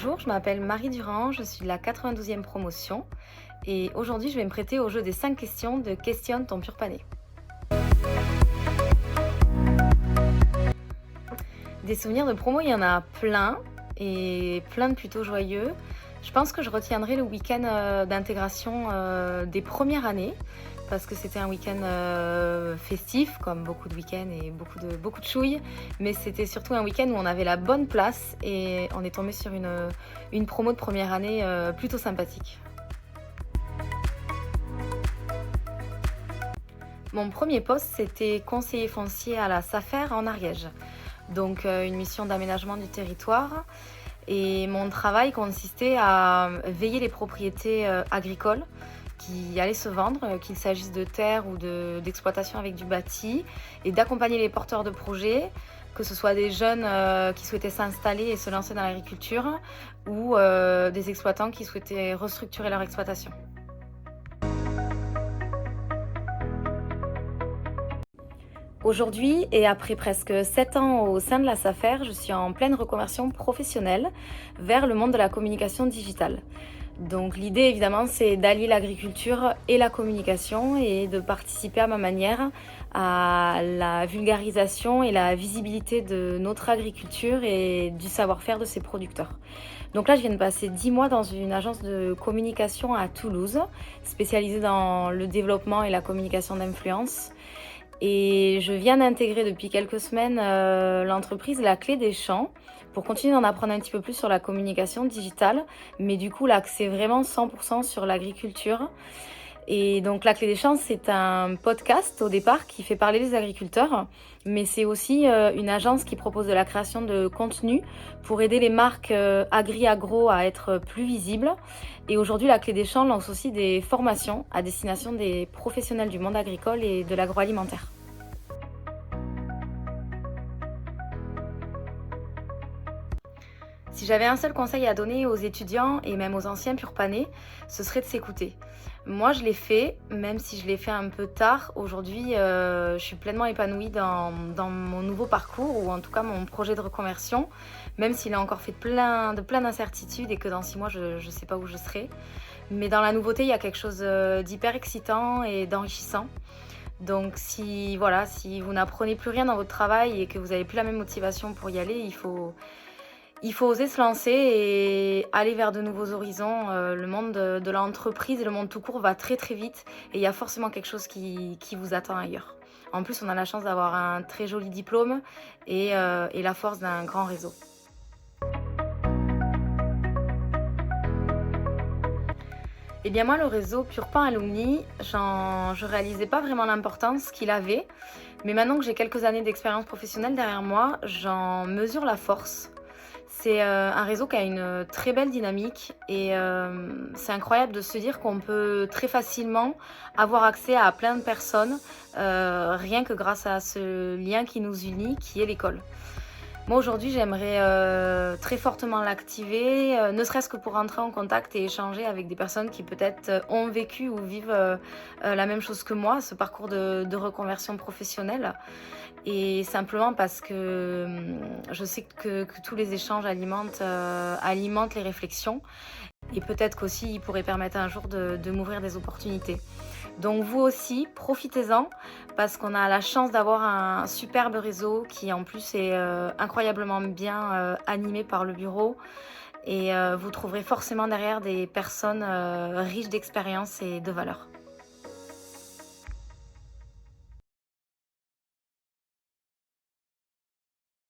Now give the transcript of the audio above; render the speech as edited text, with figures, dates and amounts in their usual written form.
Bonjour, je m'appelle Marie Durand, je suis de la 92e promotion et aujourd'hui je vais me prêter au jeu des 5 questions de Questionne ton pur pané. Des souvenirs de promo, il y en a plein et plein de plutôt joyeux. Je pense que je retiendrai le week-end d'intégration des premières années parce que c'était un week-end festif, comme beaucoup de week-ends et beaucoup de chouilles, mais c'était surtout un week-end où on avait la bonne place et on est tombé sur une promo de première année plutôt sympathique. Mon premier poste, c'était conseiller foncier à la SAFER en Ariège, donc une mission d'aménagement du territoire. Et mon travail consistait à veiller les propriétés agricoles qui allaient se vendre, qu'il s'agisse de terres ou d'exploitation avec du bâti, et d'accompagner les porteurs de projets, que ce soit des jeunes qui souhaitaient s'installer et se lancer dans l'agriculture, ou des exploitants qui souhaitaient restructurer leur exploitation. Aujourd'hui, et après presque 7 ans au sein de la SAFER, je suis en pleine reconversion professionnelle vers le monde de la communication digitale. Donc l'idée évidemment c'est d'allier l'agriculture et la communication et de participer à ma manière à la vulgarisation et la visibilité de notre agriculture et du savoir-faire de ses producteurs. Donc là je viens de passer 10 mois dans une agence de communication à Toulouse, spécialisée dans le développement et la communication d'influence. Et je viens d'intégrer depuis quelques semaines l'entreprise La Clé des Champs pour continuer d'en apprendre un petit peu plus sur la communication digitale. Mais du coup, là, c'est vraiment 100% sur l'agriculture. Et donc, La Clé des Champs, c'est un podcast au départ qui fait parler les agriculteurs. Mais c'est aussi une agence qui propose de la création de contenu pour aider les marques agri-agro à être plus visibles. Et aujourd'hui, La Clé des Champs lance aussi des formations à destination des professionnels du monde agricole et de l'agroalimentaire. Si j'avais un seul conseil à donner aux étudiants et même aux anciens pur-panés, ce serait de s'écouter. Moi, je l'ai fait, même si je l'ai fait un peu tard. Aujourd'hui, je suis pleinement épanouie dans mon nouveau parcours, ou en tout cas mon projet de reconversion, même s'il est encore fait de plein d'incertitudes et que dans 6 mois, je ne sais pas où je serai. Mais dans la nouveauté, il y a quelque chose d'hyper excitant et d'enrichissant. Donc si vous n'apprenez plus rien dans votre travail et que vous n'avez plus la même motivation pour y aller, il faut oser se lancer et aller vers de nouveaux horizons. Le monde de l'entreprise et le monde tout court va très très vite et il y a forcément quelque chose qui vous attend ailleurs. En plus, on a la chance d'avoir un très joli diplôme et la force d'un grand réseau. Eh bien moi, le réseau Pur-Pan Alumni, je réalisais pas vraiment l'importance qu'il avait. Mais maintenant que j'ai quelques années d'expérience professionnelle derrière moi, j'en mesure la force. C'est un réseau qui a une très belle dynamique et c'est incroyable de se dire qu'on peut très facilement avoir accès à plein de personnes rien que grâce à ce lien qui nous unit, qui est l'école. Moi aujourd'hui j'aimerais très fortement l'activer, ne serait-ce que pour entrer en contact et échanger avec des personnes qui peut-être ont vécu ou vivent la même chose que moi, ce parcours de reconversion professionnelle. Et simplement parce que je sais que tous les échanges alimentent les réflexions et peut-être qu'aussi ils pourraient permettre un jour de m'ouvrir des opportunités. Donc vous aussi, profitez-en parce qu'on a la chance d'avoir un superbe réseau qui en plus est incroyablement bien animé par le bureau et vous trouverez forcément derrière des personnes riches d'expérience et de valeurs.